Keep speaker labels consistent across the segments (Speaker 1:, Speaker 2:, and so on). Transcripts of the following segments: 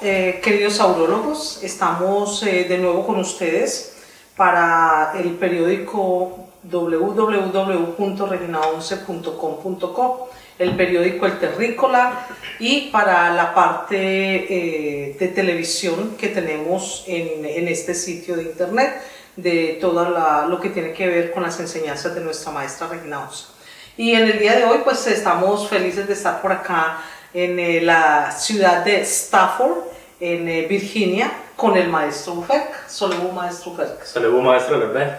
Speaker 1: queridos aurólogos, estamos de nuevo con ustedes para el periódico www.regina11.com.co, el periódico El Terrícola, y para la parte de televisión que tenemos en este sitio de internet, de todo lo que tiene que ver con las enseñanzas de nuestra maestra Regina 11. Y en el día de hoy pues estamos felices de estar por acá en la ciudad de Stafford, en Virginia, con el maestro Uferca. Solebu, maestro Uferca.
Speaker 2: Solebu, maestro Lerbe.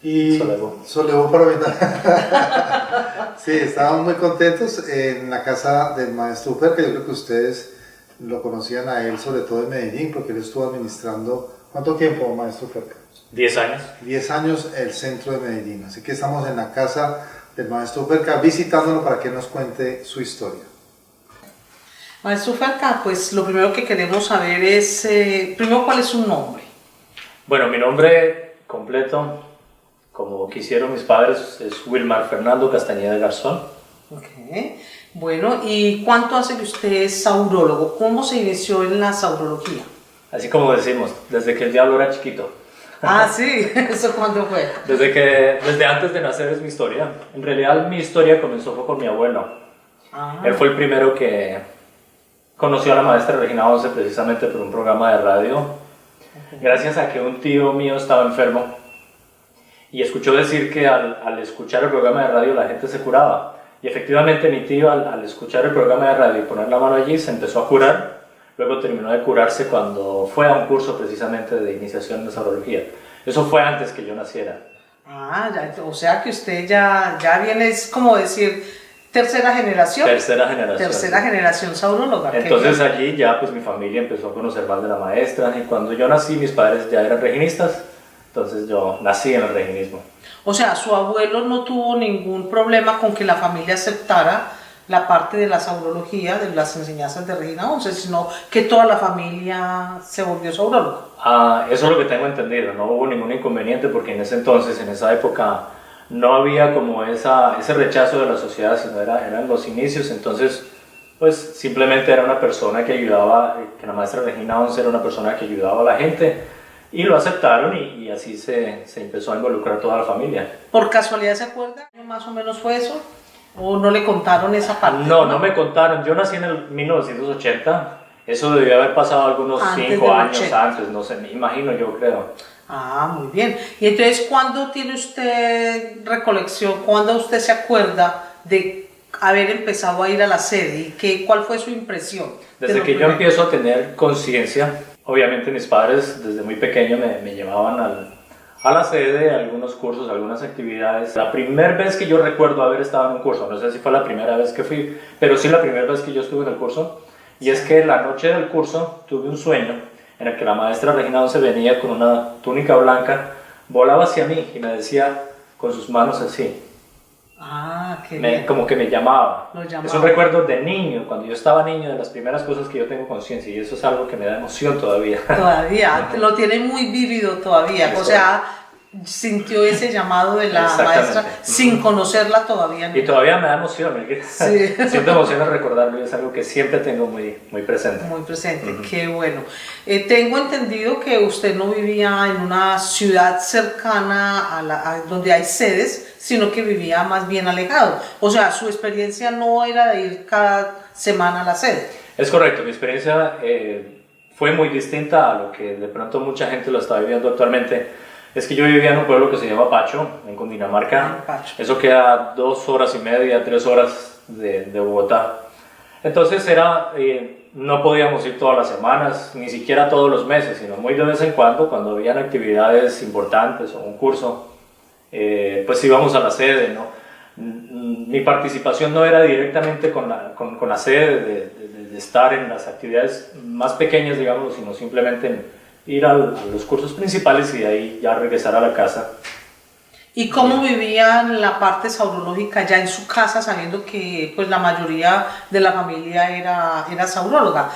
Speaker 3: Y Solebu para mí. Sí, estábamos muy contentos en la casa del maestro Uferca. Yo creo que ustedes lo conocían a él, sobre todo en Medellín, porque él estuvo administrando, ¿cuánto tiempo, maestro Uferca?
Speaker 2: 10 años.
Speaker 3: 10 años el centro de Medellín. Así que estamos en la casa del maestro Uferca visitándolo para que nos cuente su historia.
Speaker 1: Maestro Uferca, pues lo primero que queremos saber es, primero, ¿cuál es su nombre?
Speaker 2: Bueno, mi nombre completo, como quisieron mis padres, es Wilmar Fernando Castañeda Garzón.
Speaker 1: Ok. Bueno, ¿y cuánto hace que usted es saurólogo? ¿Cómo se inició en la saurología?
Speaker 2: Así como decimos, desde que el diablo era chiquito.
Speaker 1: Ah, sí, ¿eso cuándo fue?
Speaker 2: Desde antes de nacer es mi historia. En realidad mi historia comenzó fue con mi abuelo.
Speaker 1: Ah.
Speaker 2: Él fue el primero que conoció a la maestra Regina 11 precisamente por un programa de radio, gracias a que un tío mío estaba enfermo y escuchó decir que al escuchar el programa de radio la gente se curaba. Y efectivamente mi tío al escuchar el programa de radio y poner la mano allí se empezó a curar. Luego terminó de curarse cuando fue a un curso precisamente de iniciación de saurología. Eso fue antes que yo naciera.
Speaker 1: Ah, ya, o sea que usted ya viene, es como decir, tercera generación.
Speaker 2: Tercera generación.
Speaker 1: Tercera generación sauróloga.
Speaker 2: Entonces allí ya pues mi familia empezó a conocer más de la maestra, y cuando yo nací mis padres ya eran reginistas, entonces yo nací en el reginismo.
Speaker 1: O sea, su abuelo no tuvo ningún problema con que la familia aceptara la parte de la saurología, de las enseñanzas de Regina 11, sino que toda la familia se volvió sauróloga.
Speaker 2: Eso es lo que tengo entendido, no hubo ningún inconveniente porque en ese entonces, en esa época, no había como ese rechazo de la sociedad, sino eran los inicios. Entonces pues simplemente era una persona que ayudaba, que la maestra Regina 11 era una persona que ayudaba a la gente, y lo aceptaron y así se empezó a involucrar toda la familia.
Speaker 1: ¿Por casualidad se acuerda? ¿Más o menos fue eso? ¿O no le contaron esa parte?
Speaker 2: No me contaron. Yo nací en el 1980. Eso debió haber pasado algunos 5 años antes, no sé, me imagino, yo creo.
Speaker 1: Ah, muy bien. Y entonces, ¿cuándo tiene usted recolección? ¿Cuándo usted se acuerda de haber empezado a ir a la sede? ¿Y cuál fue su impresión?
Speaker 2: Desde que yo empiezo a tener conciencia, obviamente mis padres desde muy pequeño me llevaban a la sede, a algunos cursos, a algunas actividades. La primera vez que yo recuerdo haber estado en un curso, no sé si fue la primera vez que fui, pero sí la primera vez que yo estuve en el curso, y es que la noche del curso tuve un sueño en el que la maestra Regina 11 venía con una túnica blanca, volaba hacia mí y me decía con sus manos así.
Speaker 1: Ah, qué bien.
Speaker 2: Como que me llamaba.
Speaker 1: llamaba.
Speaker 2: Es un recuerdo de niño, cuando yo estaba niño, de las primeras cosas que yo tengo conciencia, y eso es algo que me da emoción todavía.
Speaker 1: Todavía, lo tiene muy vívido todavía, o sea, sintió ese llamado de la maestra sin conocerla todavía.
Speaker 2: Y todavía me da emoción,
Speaker 1: sí.
Speaker 2: Siento emoción al recordarlo, y es algo que siempre tengo muy presente.
Speaker 1: Muy presente, qué bueno. Tengo entendido que usted no vivía en una ciudad cercana a donde hay sedes, sino que vivía más bien alejado. O sea, su experiencia no era de ir cada semana a la sede.
Speaker 2: Es correcto, mi experiencia fue muy distinta a lo que de pronto mucha gente lo está viviendo actualmente. Es que yo vivía en un pueblo que se llama Pacho, en Cundinamarca.
Speaker 1: Pacho.
Speaker 2: Eso queda 2 horas y media, 3 horas de Bogotá. Entonces no podíamos ir todas las semanas, ni siquiera todos los meses, sino muy de vez en cuando habían actividades importantes o un curso, pues íbamos a la sede, ¿no? Mi participación no era directamente con la sede de estar en las actividades más pequeñas, digamos, sino simplemente en ir a los cursos principales y de ahí ya regresar a la casa.
Speaker 1: ¿Y cómo vivían la parte saurológica ya en su casa, sabiendo que pues, la mayoría de la familia era sauróloga?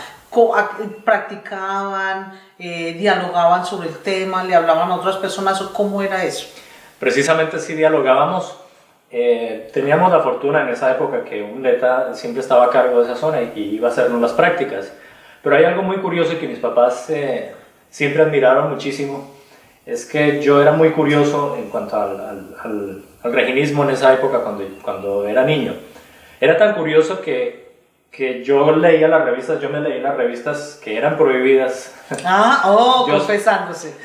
Speaker 1: ¿Practicaban, dialogaban sobre el tema, le hablaban a otras personas? ¿Cómo era eso?
Speaker 2: Precisamente sí dialogábamos. Teníamos la fortuna en esa época que un leta siempre estaba a cargo de esa zona y iba a hacernos las prácticas. Pero hay algo muy curioso y que mis papás siempre admiraron muchísimo, es que yo era muy curioso en cuanto al reginismo en esa época cuando era niño. Era tan curioso que yo leía las revistas, yo me leí las revistas que eran prohibidas.
Speaker 1: Confesándose.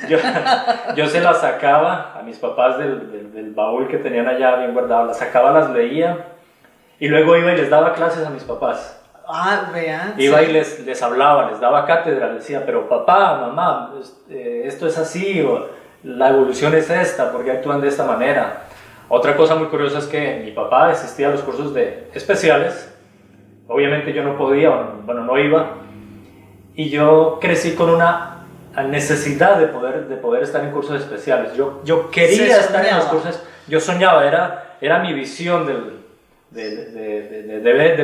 Speaker 2: Yo se las sacaba a mis papás del baúl que tenían allá bien guardado, las sacaba, las leía y luego iba y les daba clases a mis papás.
Speaker 1: Vean.
Speaker 2: Iba y les hablaba, les daba cátedra, les decía, pero papá, mamá, esto es así, o la evolución es esta, ¿por qué actúan de esta manera? Otra cosa muy curiosa es que mi papá asistía a los cursos especiales. Obviamente yo no podía, no iba, y yo crecí con una necesidad de poder estar en cursos especiales. Yo quería estar en los cursos, yo soñaba, era mi visión de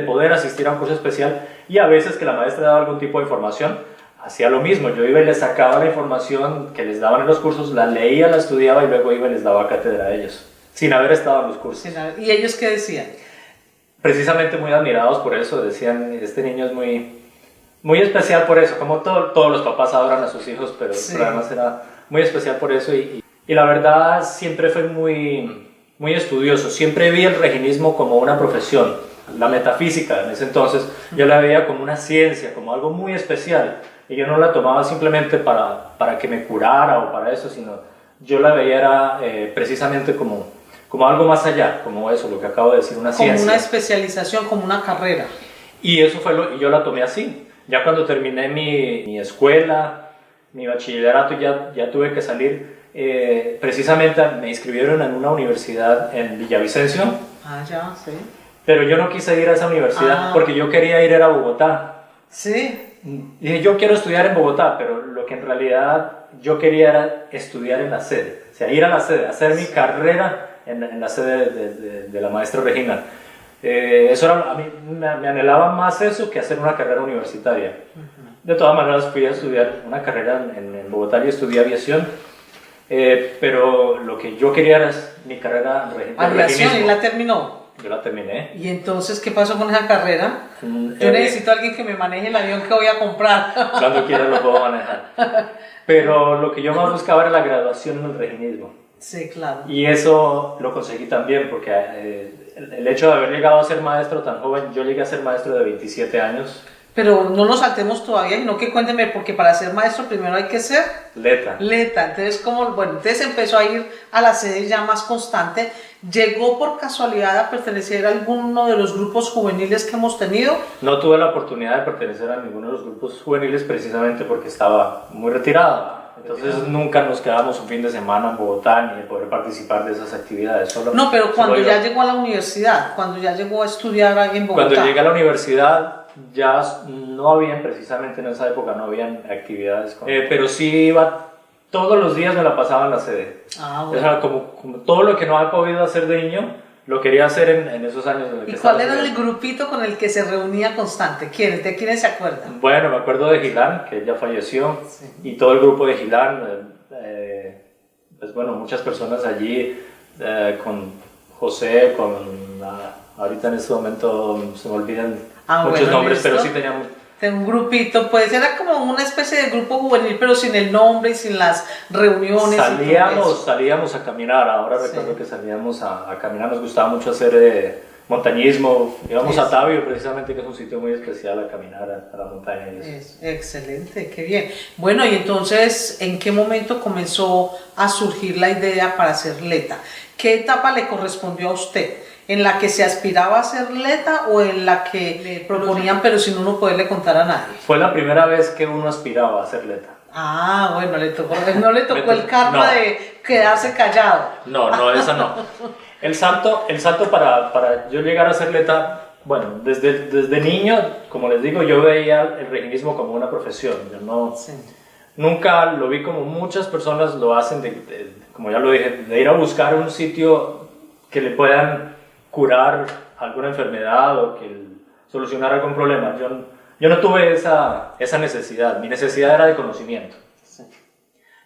Speaker 2: poder asistir a un curso especial, y a veces que la maestra daba algún tipo de información, hacía lo mismo. Yo iba y les sacaba la información que les daban en los cursos, la leía, la estudiaba y luego iba y les daba cátedra a ellos, sin haber estado en los cursos.
Speaker 1: ¿Y ellos qué decían?
Speaker 2: Precisamente muy admirados por eso, decían, este niño es muy especial por eso, como todos los papás adoran a sus hijos, pero además era muy especial por eso, y la verdad siempre fue muy estudioso, siempre vi el reginismo como una profesión, la metafísica en ese entonces, yo la veía como una ciencia, como algo muy especial, y yo no la tomaba simplemente para que me curara o para eso, sino yo la veía precisamente como algo más allá, como eso, lo que acabo de decir, una ciencia.
Speaker 1: Como una especialización, como una carrera.
Speaker 2: Y eso fue y yo la tomé así. Ya cuando terminé mi escuela, mi bachillerato, ya tuve que salir. Precisamente me inscribieron en una universidad en Villavicencio.
Speaker 1: Ya, sí.
Speaker 2: Pero yo no quise ir a esa universidad porque yo quería ir a Bogotá.
Speaker 1: Sí.
Speaker 2: Dije, yo quiero estudiar en Bogotá, pero lo que en realidad yo quería era estudiar en la sede. O sea, ir a la sede, hacer mi carrera en la sede de la maestra Regina. Eso era, a mí me anhelaba más eso que hacer una carrera universitaria. De todas maneras fui a estudiar una carrera en Bogotá y estudié aviación, pero lo que yo quería era mi carrera de
Speaker 1: aviación. ¿Y la terminó?
Speaker 2: Yo la terminé.
Speaker 1: ¿Y entonces qué pasó con esa carrera? Yo necesito a alguien que me maneje el avión que voy a comprar.
Speaker 2: Cuando quiera lo puedo manejar. Pero lo que yo más buscaba era la graduación en el reginismo.
Speaker 1: Sí, claro.
Speaker 2: Y eso lo conseguí también porque el hecho de haber llegado a ser maestro tan joven, yo llegué a ser maestro de 27 años.
Speaker 1: Pero no nos saltemos todavía, sino que cuénteme, porque para ser maestro primero hay que ser
Speaker 2: Leta.
Speaker 1: Entonces, entonces empezó a ir a la sede ya más constante. ¿Llegó por casualidad a pertenecer a alguno de los grupos juveniles que hemos tenido?
Speaker 2: No tuve la oportunidad de pertenecer a ninguno de los grupos juveniles precisamente porque estaba muy retirado. Entonces nunca nos quedábamos un fin de semana en Bogotá ni de poder participar de esas actividades.
Speaker 1: Pero cuando ya llegó a la universidad, cuando ya llegó a estudiar en Bogotá.
Speaker 2: Cuando llegué a la universidad ya no habían, precisamente en esa época no habían actividades. Pero sí iba, todos los días me la pasaba en la sede.
Speaker 1: Bueno.
Speaker 2: O sea, como todo lo que no había podido hacer de niño, lo quería hacer en esos años.
Speaker 1: ¿Y cuál era el grupito con el que se reunía constante? ¿De quiénes se acuerdan?
Speaker 2: Bueno, me acuerdo de Gilán, que ya falleció, y todo el grupo de Gilán, pues bueno, muchas personas allí, con José, ahorita en este momento se me olvidan muchos nombres, pero sí teníamos...
Speaker 1: Un grupito, pues era como una especie de grupo juvenil, pero sin el nombre y sin las reuniones.
Speaker 2: Salíamos a caminar, ahora recuerdo que salíamos a caminar, nos gustaba mucho hacer montañismo, íbamos a Tabio precisamente, que es un sitio muy especial, a caminar a la montaña.
Speaker 1: Excelente, qué bien. Bueno, y entonces, ¿en qué momento comenzó a surgir la idea para ser Leta? ¿Qué etapa le correspondió a usted? ¿En la que se aspiraba a ser Leta o en la que le proponían pero sin uno poderle contar a nadie?
Speaker 2: Fue la primera vez que uno aspiraba a ser Leta.
Speaker 1: Bueno, no le tocó el karma de quedarse callado.
Speaker 2: No, eso no. El salto para yo llegar a ser Leta, bueno, desde niño, como les digo, yo veía el reginismo como una profesión. Yo nunca lo vi como muchas personas lo hacen, como ya lo dije, de ir a buscar un sitio que le puedan curar alguna enfermedad o que solucionar algún problema. Yo no tuve esa necesidad. Mi necesidad era de conocimiento.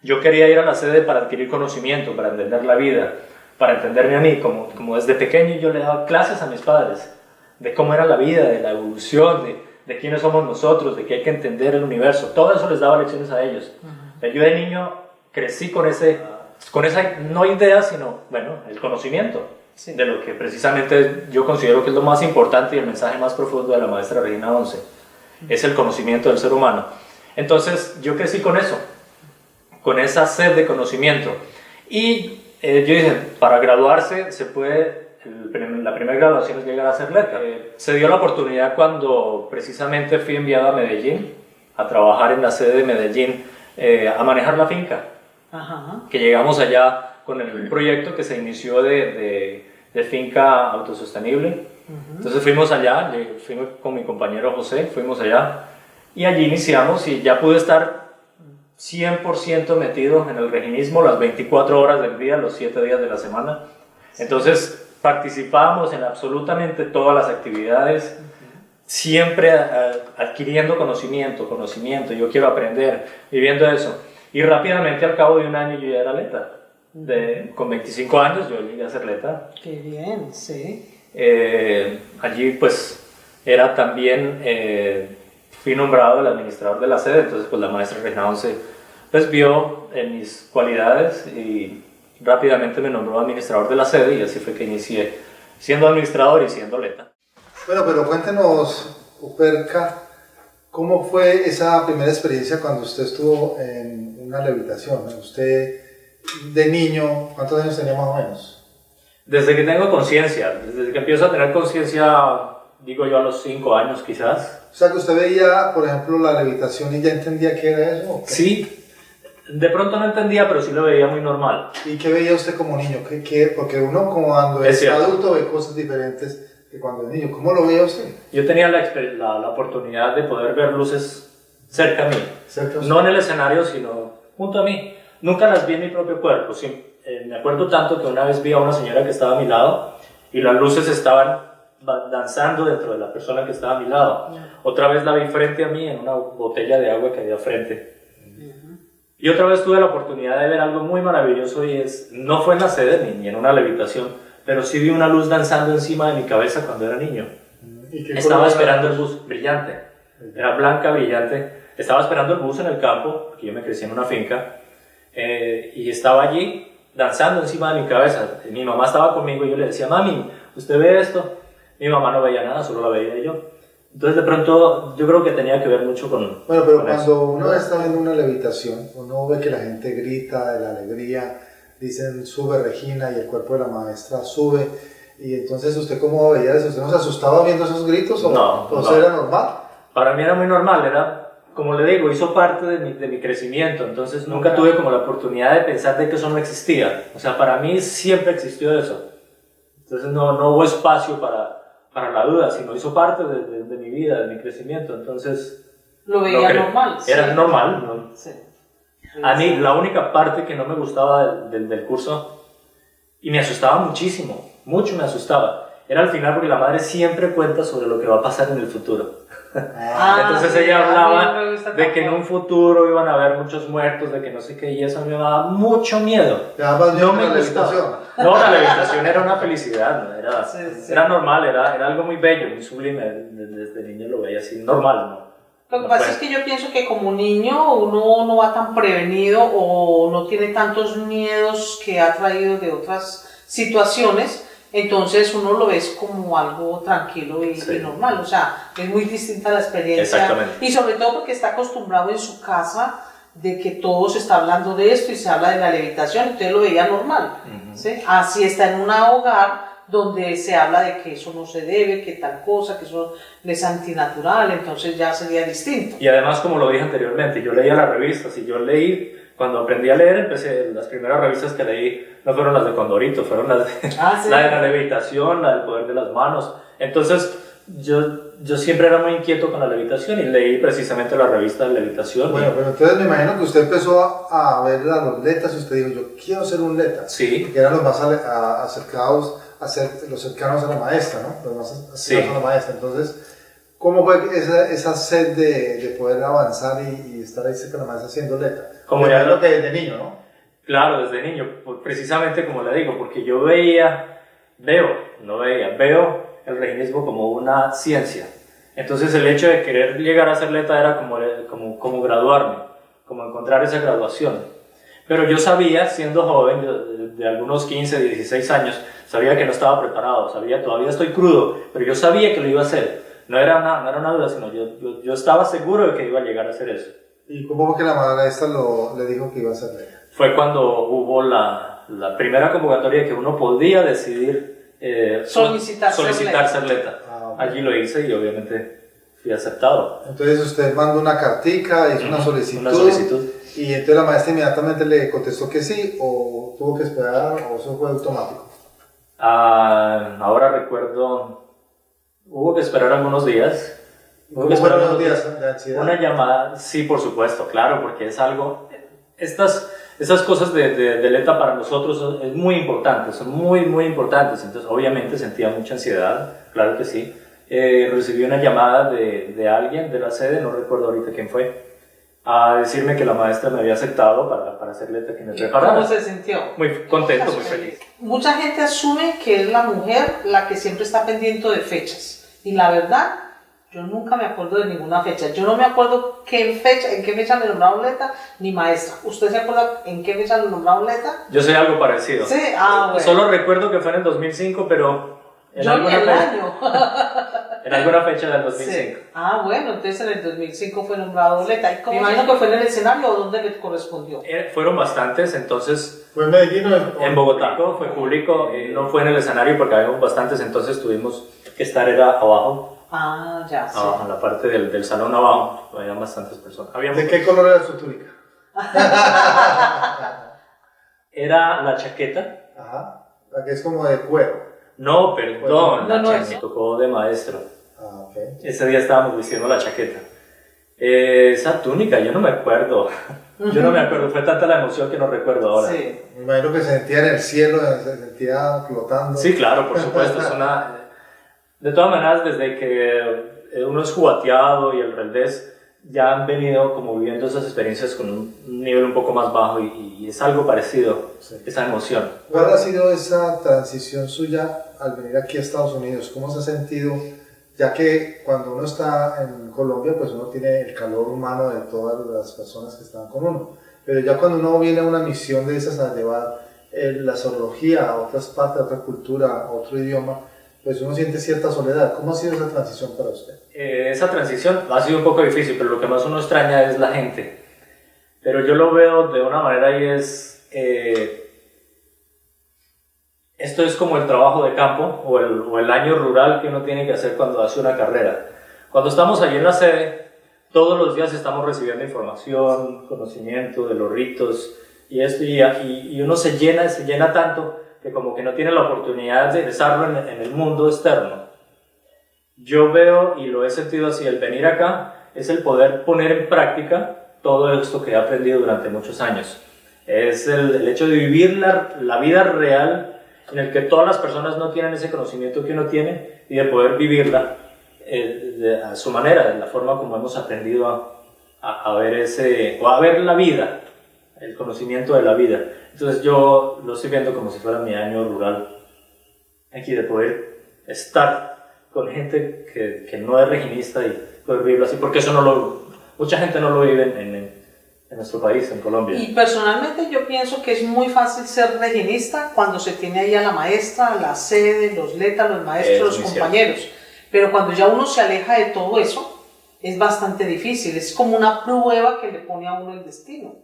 Speaker 2: Yo quería ir a la sede para adquirir conocimiento, para entender la vida, para entenderme a mí. Como desde pequeño yo le daba clases a mis padres de cómo era la vida, de la evolución, de quiénes somos nosotros, de que hay que entender el universo. Todo eso les daba lecciones a ellos. Yo de niño crecí con esa, no idea, sino, bueno, el conocimiento de lo que precisamente yo considero que es lo más importante y el mensaje más profundo de la maestra Regina Once. Es el conocimiento del ser humano. Entonces yo crecí con eso, con esa sed de conocimiento. Y yo dije, para graduarse se puede, la primera graduación es llegar a ser letra. Se dio la oportunidad cuando precisamente fui enviado a Medellín, a trabajar en la sede de Medellín, a manejar la finca. Que llegamos allá con el proyecto que se inició de finca autosostenible. Entonces fuimos allá, fui con mi compañero José, fuimos allá y allí iniciamos y ya pude estar 100% metido en el reginismo las 24 horas del día, los 7 días de la semana. Entonces participábamos en absolutamente todas las actividades, siempre adquiriendo conocimiento, yo quiero aprender, viviendo eso. Y rápidamente al cabo de un año yo ya era letra. Con 25 años yo llegué a ser letra.
Speaker 1: Qué bien, sí.
Speaker 2: Allí pues era también, fui nombrado el administrador de la sede, entonces pues la maestra Regina Once pues vio en mis cualidades y rápidamente me nombró administrador de la sede y así fue que inicié siendo administrador y siendo letra.
Speaker 3: Bueno, pero cuéntenos, Uperka, ¿cómo fue esa primera experiencia cuando usted estuvo en una levitación? Usted de niño, ¿cuántos años tenía más o menos?
Speaker 2: Desde que tengo conciencia, desde que empiezo a tener conciencia, digo yo a los 5 años quizás.
Speaker 3: O sea, que usted veía, por ejemplo, la levitación y ya entendía qué era eso. ¿O qué?
Speaker 2: Sí, de pronto no entendía, pero sí lo veía muy normal.
Speaker 3: ¿Y qué veía usted como niño? Porque uno cuando es adulto ve cosas diferentes que cuando es niño. ¿Cómo lo veía usted?
Speaker 2: Yo tenía la oportunidad de poder ver luces cerca a mí.
Speaker 3: ¿Cerca a usted?
Speaker 2: No en el escenario, sino junto a mí. Nunca las vi en mi propio cuerpo. Sí, me acuerdo tanto que una vez vi a una señora que estaba a mi lado y las luces estaban danzando dentro de la persona que estaba a mi lado. Otra vez la vi frente a mí en una botella de agua que había frente. Y otra vez tuve la oportunidad de ver algo muy maravilloso y no fue en la sede ni en una levitación, pero sí vi una luz danzando encima de mi cabeza cuando era niño. Estaba esperando el bus, brillante. Era blanca, brillante. Estaba esperando el bus en el campo, porque yo me crecí en una finca. Y estaba allí danzando encima de mi cabeza. Mi mamá estaba conmigo y yo le decía, mami, ¿usted ve esto? Mi mamá no veía nada, solo la veía yo. Entonces de pronto yo creo que tenía que ver mucho con...
Speaker 3: Bueno, pero
Speaker 2: con
Speaker 3: cuando
Speaker 2: eso.
Speaker 3: uno está viendo una levitación, uno ve que la gente grita de la alegría, dicen sube Regina y el cuerpo de la maestra sube. Y entonces ¿usted cómo veía eso? ¿Usted no se asustaba viendo esos gritos? ¿O
Speaker 2: no.
Speaker 3: era normal?
Speaker 2: Para mí era muy normal, era... Como le digo, hizo parte de mi crecimiento, entonces nunca tuve como la oportunidad de pensar de que eso no existía. O sea, para mí siempre existió eso. Entonces no hubo espacio para la duda, sino hizo parte de mi vida, de mi crecimiento. Entonces...
Speaker 1: Lo veía normal.
Speaker 2: Era normal, ¿no?
Speaker 1: Sí.
Speaker 2: A mí la única parte que no me gustaba del curso, y me asustaba muchísimo, mucho me asustaba, era al final porque la madre siempre cuenta sobre lo que va a pasar en el futuro. Entonces
Speaker 1: sí,
Speaker 2: ella hablaba de que en
Speaker 1: tampoco.
Speaker 2: un futuro iban a haber muchos muertos, de que no sé qué, y eso me daba mucho miedo.
Speaker 3: No
Speaker 2: me
Speaker 3: la levitación.
Speaker 2: No, la levitación era una felicidad, ¿no?
Speaker 1: Sí.
Speaker 2: Era normal, era algo muy bello, muy sublime, desde niño lo veía así, normal, ¿no?
Speaker 1: Lo que pasa es que yo pienso que como niño uno no va tan prevenido o no tiene tantos miedos que ha traído de otras situaciones. Entonces uno lo ves como algo tranquilo y normal, o sea, es muy distinta la experiencia.
Speaker 2: Exactamente.
Speaker 1: Y sobre todo porque está acostumbrado en su casa de que todo se está hablando de esto y se habla de la levitación, entonces lo veía normal. ¿Sí? Así está en un hogar donde se habla de que eso no se debe, que tal cosa, que eso es antinatural, entonces ya sería distinto.
Speaker 2: Y además, como lo dije anteriormente, yo leía las revistas y yo leí, cuando aprendí a leer, las primeras revistas que leí no fueron las de Condorito, fueron las de,
Speaker 1: ¿Sí?
Speaker 2: la de la levitación, la del poder de las manos. Entonces, yo siempre era muy inquieto con la levitación y leí precisamente la revista de levitación.
Speaker 3: Bueno, pero entonces me imagino que usted empezó a ver a los letas y usted dijo, yo quiero ser un leta.
Speaker 2: Sí.
Speaker 3: Que eran los más acercados, los cercanos a la maestra, ¿no? Los más acercados a la maestra. Entonces, ¿cómo fue esa sed de poder avanzar y estar ahí cerca de la maestra siendo leta?
Speaker 2: Como ya
Speaker 3: lo que desde niño, ¿no?
Speaker 2: Claro, desde niño, precisamente como le digo, porque yo veo el reginismo como una ciencia. Entonces el hecho de querer llegar a ser atleta era como graduarme, como encontrar esa graduación. Pero yo sabía, siendo joven, de algunos 15, 16 años, sabía que no estaba preparado, todavía estoy crudo, pero yo sabía que lo iba a hacer. No era una duda, sino yo estaba seguro de que iba a llegar a hacer eso.
Speaker 3: ¿Y cómo fue que la maestra le dijo que iba a hacerle?
Speaker 2: Fue cuando hubo la primera convocatoria que uno podía decidir solicitar ser atleta. Okay. Allí lo hice y obviamente fui aceptado.
Speaker 3: Entonces usted mandó una cartica, hizo una solicitud. Y entonces la maestra inmediatamente le contestó que sí, o tuvo que esperar, o eso fue automático.
Speaker 2: Ahora recuerdo, hubo que esperar algunos días.
Speaker 3: ¿Cómo fueron los días de ansiedad?
Speaker 2: Una llamada, sí, por supuesto, claro, porque es algo, estas cosas de atleta para nosotros son muy importantes, son muy, muy importantes. Entonces, obviamente sentía mucha ansiedad, claro que sí. Recibí una llamada de alguien de la sede, no recuerdo ahorita quién fue, a decirme que la maestra me había aceptado para ser atleta, que me preparara.
Speaker 1: ¿Cómo se sintió?
Speaker 2: Muy contento, muy feliz.
Speaker 1: Mucha gente asume que es la mujer la que siempre está pendiente de fechas, y la verdad, yo nunca me acuerdo de ninguna fecha. Yo no me acuerdo en qué fecha me nombraron atleta ni maestra. ¿Usted se acuerda en qué fecha me nombraron atleta?
Speaker 2: Yo sé algo parecido.
Speaker 1: Sí, bueno.
Speaker 2: Solo recuerdo que fue en el 2005, pero en alguna fecha del 2005.
Speaker 1: Sí. Bueno, entonces en el 2005 fue nombrado atleta. ¿Y me imagino que fue en el escenario o dónde le correspondió?
Speaker 2: Fueron bastantes, entonces...
Speaker 3: ¿Fue en Medellín o
Speaker 2: en Bogotá? Fue público, no fue en el escenario porque habíamos bastantes, entonces tuvimos que estar abajo.
Speaker 1: Ya, sí.
Speaker 2: En la parte del salón abajo, había bastantes personas.
Speaker 3: ¿De qué color era su túnica?
Speaker 2: Era la chaqueta.
Speaker 3: Ajá, la que es como de cuero.
Speaker 2: No, perdón,
Speaker 1: me
Speaker 2: tocó de maestro.
Speaker 3: Okay.
Speaker 2: Ese día estábamos vistiendo la chaqueta. Esa túnica, yo no me acuerdo. Fue tanta la emoción que no recuerdo ahora.
Speaker 1: Sí.
Speaker 3: Me imagino que se sentía en el cielo, se sentía flotando.
Speaker 2: Sí, claro, por supuesto. De todas maneras, desde que uno es jugateado y el reldés, ya han venido como viviendo esas experiencias con un nivel un poco más bajo y es algo parecido, sí. Esa emoción.
Speaker 3: ¿Cuál ha sido esa transición suya al venir aquí a Estados Unidos? ¿Cómo se ha sentido? Ya que cuando uno está en Colombia, pues uno tiene el calor humano de todas las personas que están con uno. Pero ya cuando uno viene a una misión de esas a llevar la zoología a otras partes, a otra cultura, a otro idioma, pues uno siente cierta soledad. ¿Cómo ha sido esa transición para usted?
Speaker 2: Esa transición ha sido un poco difícil, pero lo que más uno extraña es la gente. Pero yo lo veo de una manera y es... esto es como el trabajo de campo o el año rural que uno tiene que hacer cuando hace una carrera. Cuando estamos allí en la sede, todos los días estamos recibiendo información, conocimiento de los ritos y esto, y uno se llena tanto que como que no tiene la oportunidad de expresarlo en el mundo externo. Yo veo, y lo he sentido así, el venir acá es el poder poner en práctica todo esto que he aprendido durante muchos años. Es el hecho de vivir la vida real en el que todas las personas no tienen ese conocimiento que uno tiene y de poder vivirla a su manera, de la forma como hemos aprendido a ver la vida, el conocimiento de la vida. Entonces yo lo estoy viendo como si fuera mi año rural, aquí de poder estar con gente que no es reginista y poder vivirlo así, porque eso mucha gente no lo vive en nuestro país, en Colombia.
Speaker 1: Y personalmente yo pienso que es muy fácil ser reginista cuando se tiene ahí a la maestra, la sede, los letas, los maestros, los compañeros. Cierto. Pero cuando ya uno se aleja de todo eso, es bastante difícil, es como una prueba que le pone a uno el destino.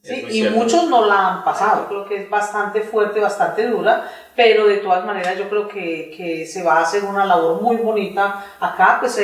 Speaker 1: Sí, y cierto. Muchos no la han pasado, yo creo que es bastante fuerte, bastante dura, pero de todas maneras yo creo que se va a hacer una labor muy bonita acá, pues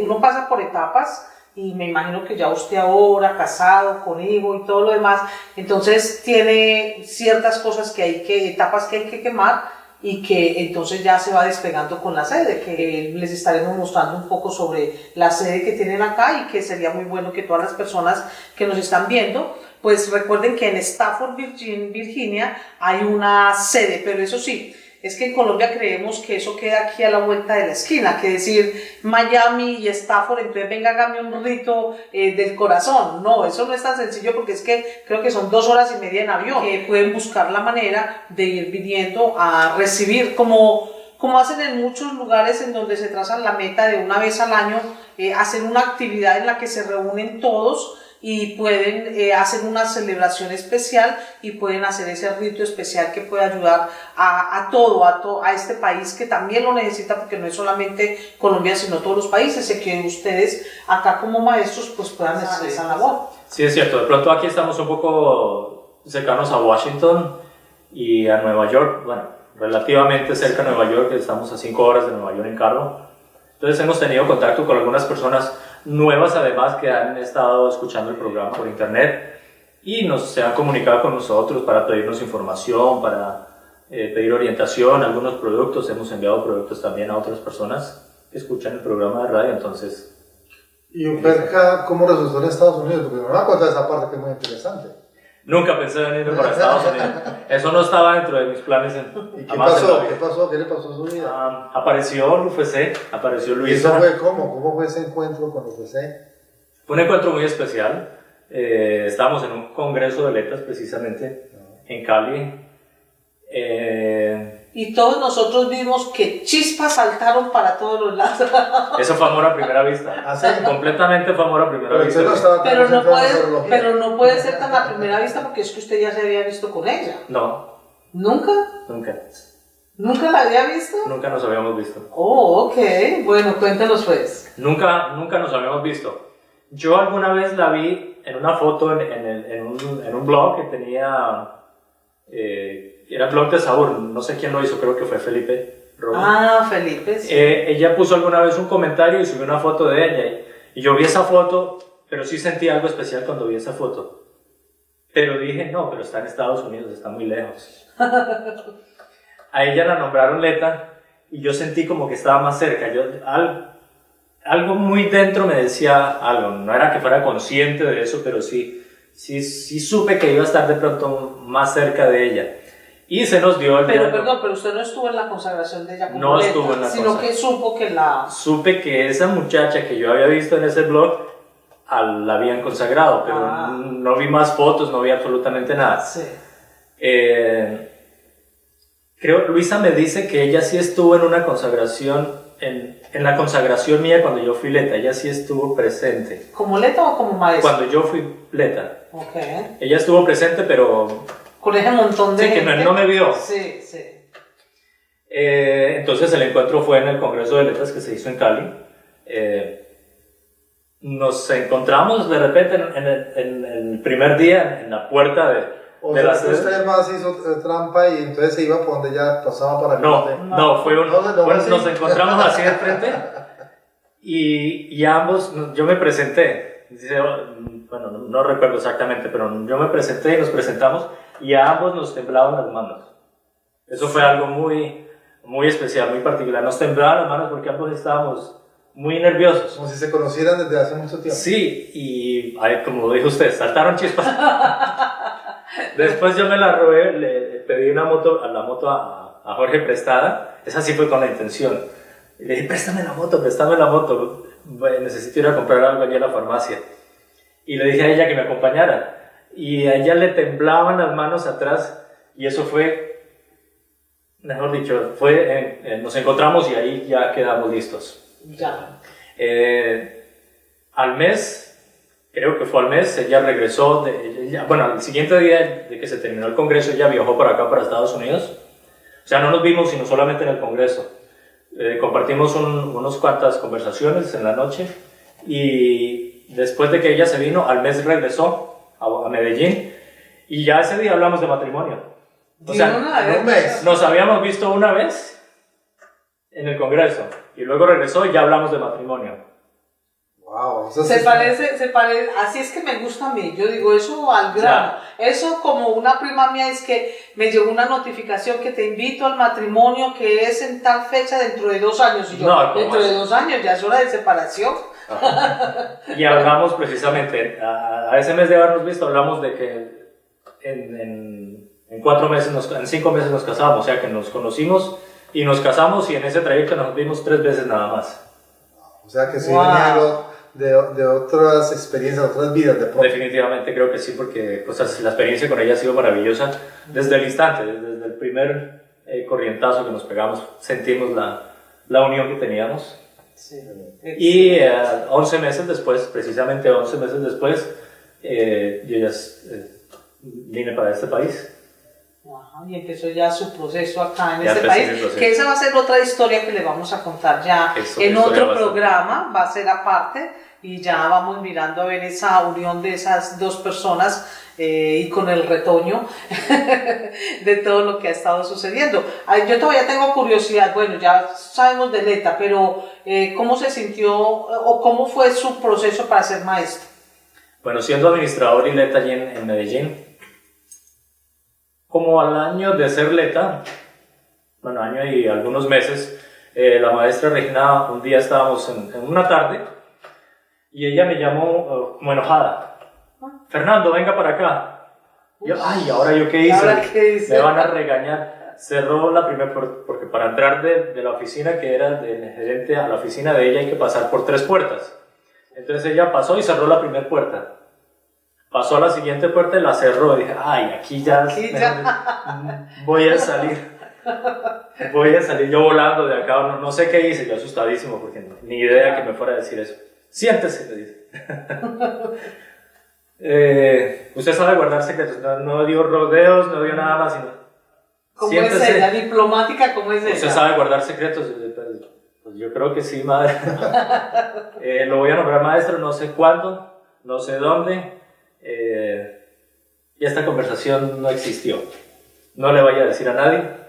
Speaker 1: uno pasa por etapas y me imagino que ya usted ahora, casado, con hijo y todo lo demás, entonces tiene ciertas cosas etapas que hay que quemar y que entonces ya se va despegando con la sede, que les estaremos mostrando un poco sobre la sede que tienen acá y que sería muy bueno que todas las personas que nos están viendo, pues recuerden que en Stafford, Virginia, hay una sede, pero eso sí, es que en Colombia creemos que eso queda aquí a la vuelta de la esquina, que decir Miami y Stafford, entonces venga, hágame un rito del corazón. No, eso no es tan sencillo porque es que creo que son 2 horas y media en avión, que pueden buscar la manera de ir viniendo a recibir como como hacen en muchos lugares en donde se trazan la meta de una vez al año, hacen una actividad en la que se reúnen todos y pueden hacer una celebración especial y pueden hacer ese rito especial que puede ayudar a este país que también lo necesita, porque no es solamente Colombia sino todos los países, y que ustedes acá como maestros pues puedan hacer esa labor.
Speaker 2: Sí, es cierto, de pronto aquí estamos un poco cercanos a Washington y a Nueva York, bueno, relativamente cerca de Nueva York, estamos a 5 horas de Nueva York en carro. Entonces hemos tenido contacto con algunas personas nuevas además que han estado escuchando el programa por internet y se han comunicado con nosotros para pedirnos información, para pedir orientación, algunos productos. Hemos enviado productos también a otras personas que escuchan el programa de radio, entonces...
Speaker 3: ¿Y UPERCA cómo resultó en Estados Unidos? Porque me va a contar esa parte que es muy interesante.
Speaker 2: Nunca pensé venirme para Estados Unidos. Eso no estaba dentro de mis planes.
Speaker 3: ¿Y qué pasó? ¿Qué pasó? ¿Qué le pasó a su vida?
Speaker 2: Apareció el UFC, apareció Luisa.
Speaker 3: ¿Y eso fue cómo? ¿Cómo fue ese encuentro con el UFC?
Speaker 2: Fue un encuentro muy especial. Estábamos en un congreso de letras precisamente en Cali.
Speaker 1: Y todos nosotros vimos que chispas saltaron para todos los lados.
Speaker 2: Eso fue amor a primera vista.
Speaker 3: ¿Ah, sí?
Speaker 2: Completamente fue amor a primera vista.
Speaker 1: Pero no puede ser tan a primera vista, porque es que usted ya se había visto con ella.
Speaker 2: No.
Speaker 1: ¿Nunca?
Speaker 2: Nunca.
Speaker 1: ¿Nunca la había visto?
Speaker 2: Nunca nos habíamos visto.
Speaker 1: Oh, ok. Bueno, cuéntanos pues.
Speaker 2: Nunca nos habíamos visto. Yo alguna vez la vi en una foto en un blog que tenía... era el blog de Saúl, no sé quién lo hizo, creo que fue Felipe Robles.
Speaker 1: Ah, Felipe, sí.
Speaker 2: Ella puso alguna vez un comentario y subió una foto de ella. Y yo vi esa foto, pero sí sentí algo especial cuando vi esa foto. Pero dije, no, pero está en Estados Unidos, está muy lejos. A ella la nombraron Leta y yo sentí como que estaba más cerca. Algo muy dentro me decía algo. No era que fuera consciente de eso, pero sí supe que iba a estar de pronto más cerca de ella. Y se nos dio el
Speaker 1: Pero usted no estuvo en la consagración de ella como
Speaker 2: no
Speaker 1: Leta,
Speaker 2: estuvo en la
Speaker 1: sino que supo que la...
Speaker 2: Supe que esa muchacha que yo había visto en ese blog la habían consagrado, pero no vi más fotos, no vi absolutamente nada.
Speaker 1: Sí.
Speaker 2: Creo, Luisa me dice que ella sí estuvo en una consagración, en la consagración mía cuando yo fui Leta, ella sí estuvo presente.
Speaker 1: ¿Como Leta o como maestra?
Speaker 2: Cuando yo fui Leta.
Speaker 1: Ok.
Speaker 2: Ella estuvo presente, pero...
Speaker 1: Con ese montón de
Speaker 2: gente. Que no me vio.
Speaker 1: Sí.
Speaker 2: Entonces el encuentro fue en el Congreso de Letras que se hizo en Cali. Nos encontramos de repente en el primer día en la puerta de la sede.
Speaker 3: Usted más hizo trampa y entonces se iba por donde ya pasaba para acá.
Speaker 2: No, nos encontramos así de frente y ambos, yo me presenté. Bueno, no recuerdo exactamente, pero yo me presenté y nos presentamos y a ambos nos temblaban las manos. Eso fue algo muy, muy especial, muy particular. Nos temblaban las manos porque ambos estábamos muy nerviosos.
Speaker 3: Como si se conocieran desde hace mucho tiempo.
Speaker 2: Sí, y como dijo usted, saltaron chispas. Después yo me la robé, le pedí la moto a Jorge prestada. Esa sí fue con la intención. Le dije, préstame la moto, necesito ir a comprar algo allí a la farmacia. Y le dije a ella que me acompañara. Y a ella le temblaban las manos atrás y eso fue, mejor dicho, nos encontramos y ahí ya quedamos listos.
Speaker 1: Ya.
Speaker 2: Al mes, creo que fue al mes, ella regresó, al siguiente día de que se terminó el congreso, ella viajó para acá, para Estados Unidos. O sea, no nos vimos sino solamente en el congreso. Compartimos unas cuantas conversaciones en la noche y después de que ella se vino, al mes regresó a Medellín y ya ese día hablamos de matrimonio. O sea,
Speaker 3: un mes.
Speaker 2: Nos habíamos visto una vez en el congreso y luego regresó y ya hablamos de matrimonio.
Speaker 3: Wow,
Speaker 1: se parece, así es que me gusta a mí, yo digo eso al grano. Eso como una prima mía es que me llegó una notificación que te invito al matrimonio que es en tal fecha dentro de 2 años. Y yo, dentro de 2 años ya es hora de separación.
Speaker 2: Y hablamos precisamente, a ese mes de habernos visto, hablamos de que en 4 meses, en 5 meses nos casábamos, o sea que nos conocimos y nos casamos y en ese trayecto nos vimos 3 veces nada más.
Speaker 3: O sea que sí venía de otras experiencias, otras vidas de pronto.
Speaker 2: Definitivamente creo que sí, porque la experiencia con ella ha sido maravillosa desde el instante, desde el primer corrientazo que nos pegamos, sentimos la unión que teníamos.
Speaker 1: Sí.
Speaker 2: Y 11 meses después, precisamente 11 meses después, yo ya vine para este país.
Speaker 1: Ajá, y empezó ya su proceso acá en
Speaker 2: Ya
Speaker 1: este
Speaker 2: empecé
Speaker 1: país,
Speaker 2: mi proceso.
Speaker 1: que esa va a ser otra historia que le vamos a contar ya
Speaker 2: Eso,
Speaker 1: en
Speaker 2: historia
Speaker 1: otro
Speaker 2: bastante.
Speaker 1: programa, va a ser aparte, y ya vamos mirando a ver esa unión de esas dos personas y con el retoño de todo lo que ha estado sucediendo. Ay, yo todavía tengo curiosidad, bueno, ya sabemos de Leta, pero ¿cómo se sintió o cómo fue su proceso para ser maestro?
Speaker 2: Bueno, siendo administrador y Leta allí en Medellín, como al año de ser Leta, bueno, año y algunos meses, la maestra Regina, un día estábamos en una tarde y ella me llamó como enojada. Fernando, venga para acá. Yo, ay, ¿ahora yo qué hice?
Speaker 1: ¿Ahora qué hice?
Speaker 2: Me van a regañar. Cerró la primera puerta, porque para entrar de la oficina que era del gerente a la oficina de ella hay que pasar por 3 puertas. Entonces ella pasó y cerró la primera puerta. Pasó a la siguiente puerta y la cerró. Y dije, ay, aquí ya. Voy a salir. Voy a salir yo volando de acá. No sé qué hice, yo asustadísimo porque ni idea que me fuera a decir eso. Siéntese, me dice. Usted sabe guardar secretos. No dio rodeos, no dio nada más. Sino,
Speaker 1: ¿Cómo es ella? Diplomática, ¿cómo es ella?
Speaker 2: ¿Usted sabe guardar secretos? Pues yo creo que sí, madre. Lo voy a nombrar maestro, no sé cuándo, no sé dónde. Y esta conversación no existió. No le vaya a decir a nadie.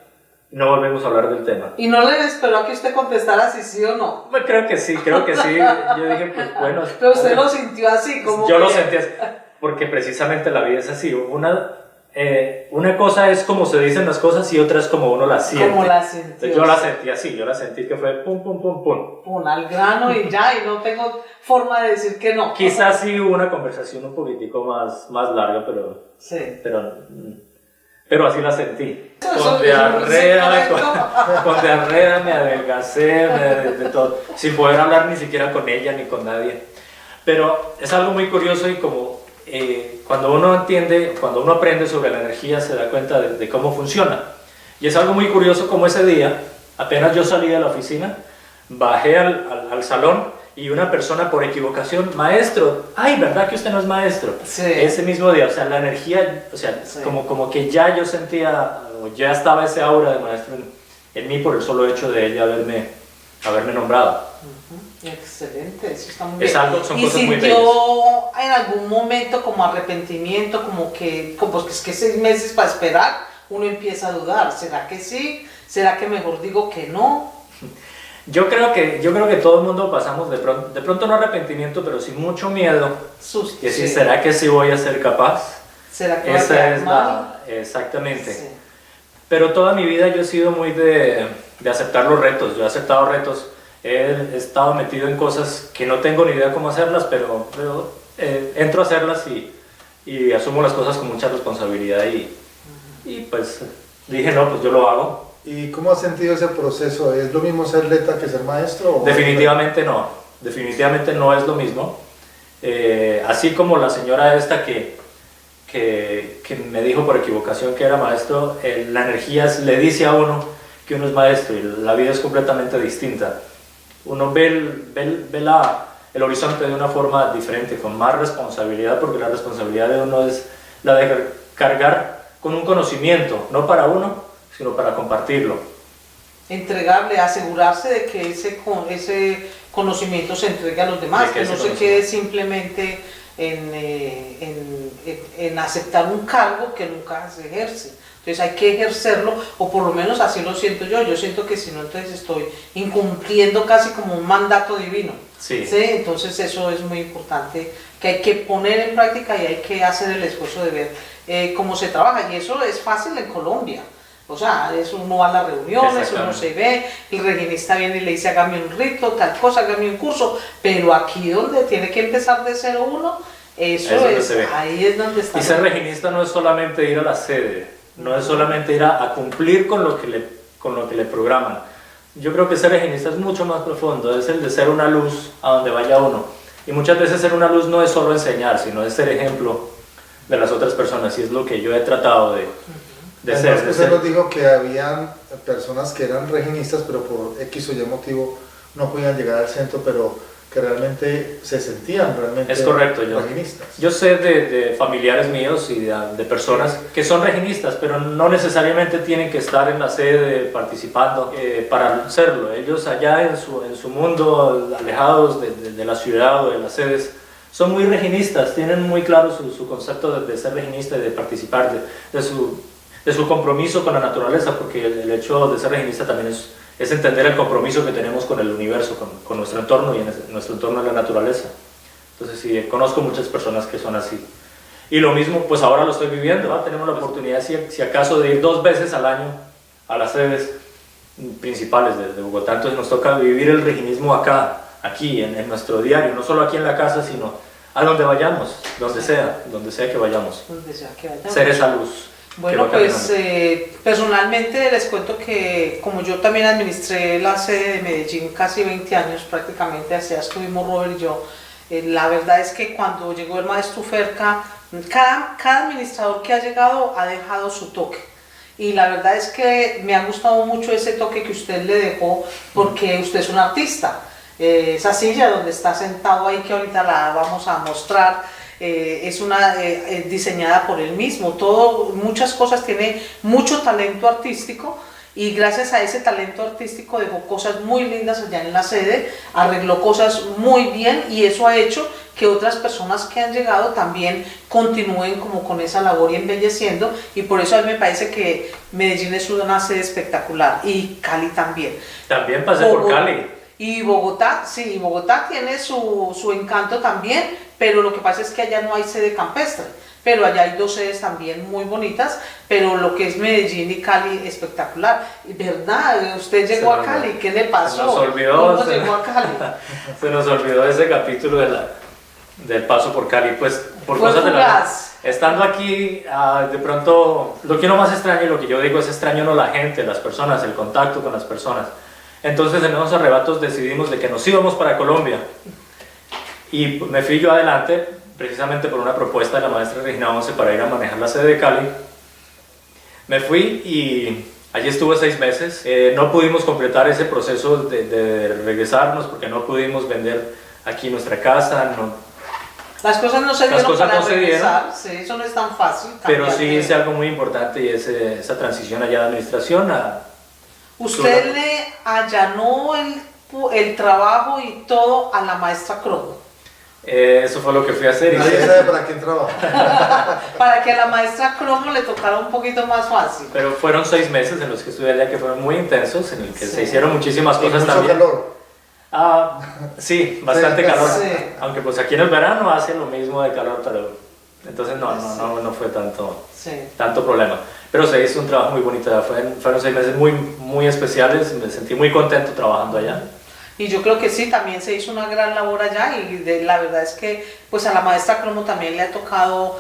Speaker 2: No volvemos a hablar del tema.
Speaker 1: ¿Y no le esperó a que usted contestara si sí o no?
Speaker 2: Bueno, creo que sí. Yo dije, pues bueno.
Speaker 1: Pero usted lo sintió así, como
Speaker 2: yo lo sentí así, porque precisamente la vida es así. Una cosa es como se dicen las cosas y otra es como uno las siente.
Speaker 1: Como la sintió.
Speaker 2: Yo la sentí así, yo la sentí que fue pum, pum, pum, pum.
Speaker 1: Pum, al grano y ya, y no tengo forma de decir que no.
Speaker 2: Quizás sí hubo una conversación un poquitico más larga,
Speaker 1: Sí.
Speaker 2: pero así la sentí.
Speaker 1: Con
Speaker 2: diarrea me adelgacé, de todo, sin poder hablar ni siquiera con ella ni con nadie. Pero es algo muy curioso y como cuando uno aprende sobre la energía se da cuenta de cómo funciona. Y es algo muy curioso como ese día, apenas yo salí de la oficina, bajé al salón y una persona por equivocación, maestro, ay, ¿verdad que usted no es maestro?
Speaker 1: Sí.
Speaker 2: Ese mismo día, o sea, la energía, o sea,
Speaker 1: sí.
Speaker 2: como que ya yo sentía, o ya estaba ese aura de maestro en mí por el solo hecho de ella haberme nombrado.
Speaker 1: Excelente, eso está muy
Speaker 2: Es
Speaker 1: bien.
Speaker 2: algo, son
Speaker 1: ¿Y
Speaker 2: cosas muy bellas.
Speaker 1: sintió en algún momento como arrepentimiento, como que es que 6 meses para esperar, uno empieza a dudar, ¿será que sí? ¿Será que mejor digo que no?
Speaker 2: Yo creo que todo el mundo pasamos de pronto no arrepentimiento, pero sí mucho miedo.
Speaker 1: Susto.
Speaker 2: Y decir, ¿será que sí voy a ser capaz?
Speaker 1: ¿Será que va a
Speaker 2: Esa
Speaker 1: quedar
Speaker 2: es
Speaker 1: mal?
Speaker 2: exactamente.
Speaker 1: Sí.
Speaker 2: Pero toda mi vida yo he sido muy de aceptar los retos. Yo he aceptado retos. He estado metido en cosas que no tengo ni idea cómo hacerlas, pero entro a hacerlas y asumo las cosas con mucha responsabilidad y pues dije, no, pues yo lo hago.
Speaker 3: ¿Y cómo has sentido ese proceso? ¿Es lo mismo ser Leta que ser maestro? ¿O
Speaker 2: Definitivamente no es lo mismo. Así como la señora esta que me dijo por equivocación que era maestro, la energía le dice a uno que uno es maestro y la vida es completamente distinta. Uno ve el horizonte de una forma diferente, con más responsabilidad, porque la responsabilidad de uno es la de cargar con un conocimiento, no para uno, sino para compartirlo.
Speaker 1: Entregarle, asegurarse de que ese conocimiento se entregue a los demás, que no se quede simplemente en aceptar un cargo que nunca se ejerce. Entonces hay que ejercerlo, o por lo menos así lo siento yo. Yo siento que si no, entonces estoy incumpliendo casi como un mandato divino.
Speaker 2: Sí.
Speaker 1: ¿Sí? Entonces eso es muy importante, que hay que poner en práctica y hay que hacer el esfuerzo de ver cómo se trabaja. Y eso es fácil en Colombia. O sea, uno va a las reuniones, uno se ve, el reginista viene y le dice hágame un rito, tal cosa, hágame un curso, pero aquí donde tiene que empezar de 0 eso es ahí es donde está.
Speaker 2: Y ser reginista no es solamente ir a la sede, no es solamente ir a cumplir con lo que le programan. Yo creo que ser reginista es mucho más profundo, es el de ser una luz a donde vaya uno. Y muchas veces ser una luz no es solo enseñar, sino es ser ejemplo de las otras personas, y es lo que yo he tratado
Speaker 3: Además, usted nos dijo que habían personas que eran reginistas, pero por X o Y motivo no podían llegar al centro, pero que realmente se sentían realmente
Speaker 2: es correcto,
Speaker 3: reginistas.
Speaker 2: Yo sé de familiares míos y de personas que son reginistas, pero no necesariamente tienen que estar en la sede participando para serlo. Ellos allá en su mundo, alejados de la ciudad o de las sedes, son muy reginistas, tienen muy claro su concepto de ser reginista y de participar, de su compromiso con la naturaleza, porque el hecho de ser reginista también es entender el compromiso que tenemos con el universo, con nuestro entorno y en nuestro entorno de la naturaleza. Entonces sí, conozco muchas personas que son así. Y lo mismo, pues ahora lo estoy viviendo, ¿no? Tenemos la oportunidad, si acaso, de ir 2 veces al año a las sedes principales de Bogotá. Entonces nos toca vivir el reginismo acá, aquí, en nuestro diario, no solo aquí en la casa, sino a donde vayamos, donde sea que vayamos.
Speaker 1: Donde sea que vayamos.
Speaker 2: Ser esa luz.
Speaker 1: Bueno, pues personalmente les cuento que como yo también administré la sede de Medellín casi 20 años prácticamente, así estuvimos Robert y yo, la verdad es que cuando llegó el maestro Ferca, cada administrador que ha llegado ha dejado su toque. Y la verdad es que me ha gustado mucho ese toque que usted le dejó, porque usted es un artista. Esa silla donde está sentado ahí, que ahorita la vamos a mostrar, es una diseñada por él mismo. Muchas cosas, tiene mucho talento artístico, y gracias a ese talento artístico dejó cosas muy lindas allá en la sede, arregló cosas muy bien, y eso ha hecho que otras personas que han llegado también continúen como con esa labor y embelleciendo, y por eso a mí me parece que Medellín es una sede espectacular, y Cali también.
Speaker 2: También pasé por Cali.
Speaker 1: Y Bogotá, sí, Bogotá tiene su encanto también, pero lo que pasa es que allá no hay sede campestre, pero allá hay 2 sedes también muy bonitas, pero lo que es Medellín y Cali, espectacular. ¿Verdad? Usted llegó a Cali, ¿qué le pasó?
Speaker 2: Se nos olvidó,
Speaker 1: ¿Cómo llegó a Cali?
Speaker 2: Se nos olvidó ese capítulo del paso por Cali, pues por
Speaker 1: Fue
Speaker 2: cosas
Speaker 1: fugaz.
Speaker 2: Estando aquí, de pronto, lo que uno más extraña, y lo que yo digo es extraño no la gente, las personas, el contacto con las personas. Entonces en unos arrebatos decidimos de que nos íbamos para Colombia, y me fui yo adelante precisamente por una propuesta de la maestra Regina Once para ir a manejar la sede de Cali. Me fui y allí estuve 6 meses. No pudimos completar ese proceso de regresarnos porque no pudimos vender aquí nuestra casa.
Speaker 1: Las cosas no se dieron para regresar, sí, eso no es tan fácil.
Speaker 2: Pero sí hice algo muy importante, y es esa transición allá de administración
Speaker 1: Usted le allanó el trabajo y todo a la maestra Cromo.
Speaker 2: Eso fue lo que fui a hacer.
Speaker 3: Nadie sabe para quién trabaja.
Speaker 1: Para que a la maestra Cromo le tocara un poquito más fácil.
Speaker 2: Pero fueron 6 meses en los que estuve allá, que fueron muy intensos, en el que se hicieron muchísimas cosas
Speaker 3: mucho
Speaker 2: también.
Speaker 3: Calor.
Speaker 2: Sí, bastante calor.
Speaker 1: Sí.
Speaker 2: Aunque pues aquí en el verano hace lo mismo de calor, pero entonces no fue tanto problema. Pero se hizo un trabajo muy bonito, fueron 6 meses muy especiales, me sentí muy contento trabajando allá.
Speaker 1: Y yo creo que sí, también se hizo una gran labor allá, y la verdad es que pues a la maestra Cromo también le ha tocado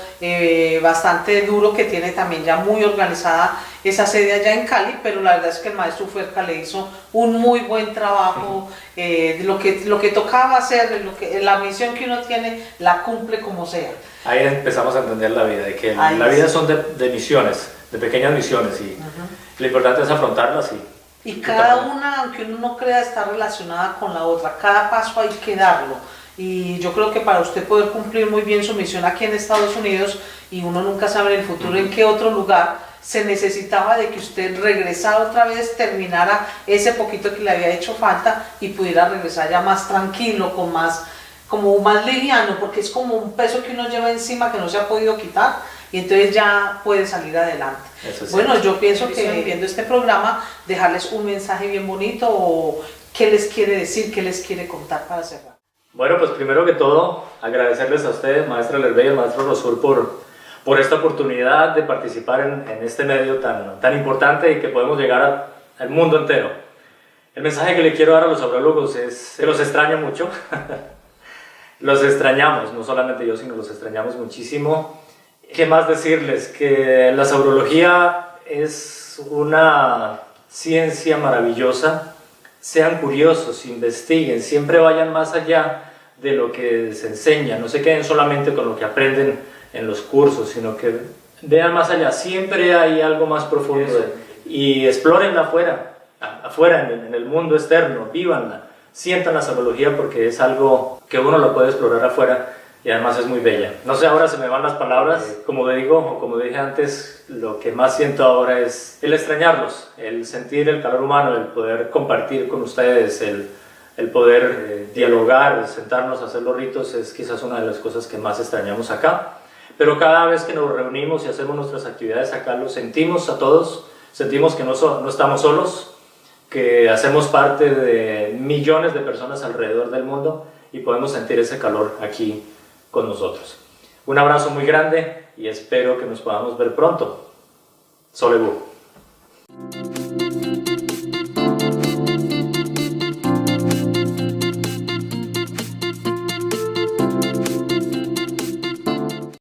Speaker 1: bastante duro, que tiene también ya muy organizada esa sede allá en Cali, pero la verdad es que el maestro Ferca le hizo un muy buen trabajo, lo que tocaba hacer, la misión que uno tiene, la cumple como sea.
Speaker 2: Ahí empezamos a entender la vida, de que la vida son de misiones, de pequeñas misiones, y lo importante es afrontarlas.
Speaker 1: Y cada una, aunque uno no crea, está relacionada con la otra. Cada paso hay que darlo. Y yo creo que para usted poder cumplir muy bien su misión aquí en Estados Unidos, y uno nunca sabe en el futuro en qué otro lugar, se necesitaba de que usted regresara otra vez, terminara ese poquito que le había hecho falta, y pudiera regresar ya más tranquilo, como más liviano, porque es como un peso que uno lleva encima que no se ha podido quitar, y entonces ya puede salir adelante. Bueno, yo pienso que viendo este programa, dejarles un mensaje bien bonito, o qué les quiere decir, qué les quiere contar para cerrar.
Speaker 2: Bueno, pues primero que todo, agradecerles a ustedes, maestra Lerbe y el maestro Rosur, por esta oportunidad de participar en este medio tan importante, y que podemos llegar al mundo entero. El mensaje que le quiero dar a los aurólogos es que los extraño mucho. Los extrañamos, no solamente yo, sino los extrañamos muchísimo. ¿Qué más decirles? Que la saurología es una ciencia maravillosa. Sean curiosos, investiguen, siempre vayan más allá de lo que se enseña. No se queden solamente con lo que aprenden en los cursos, sino que vean más allá, siempre hay algo más profundo y explórenla afuera en el mundo externo, vívanla, sientan la zoología porque es algo que uno lo puede explorar afuera y además es muy bella. No sé, ahora se me van las palabras, como digo, o como dije antes, lo que más siento ahora es el extrañarlos, el sentir el calor humano, el poder compartir con ustedes, el poder dialogar, sentarnos a hacer los ritos es quizás una de las cosas que más extrañamos acá. Pero cada vez que nos reunimos y hacemos nuestras actividades acá, lo sentimos a todos, sentimos que no estamos solos, que hacemos parte de millones de personas alrededor del mundo y podemos sentir ese calor aquí con nosotros. Un abrazo muy grande y espero que nos podamos ver pronto. Solebu.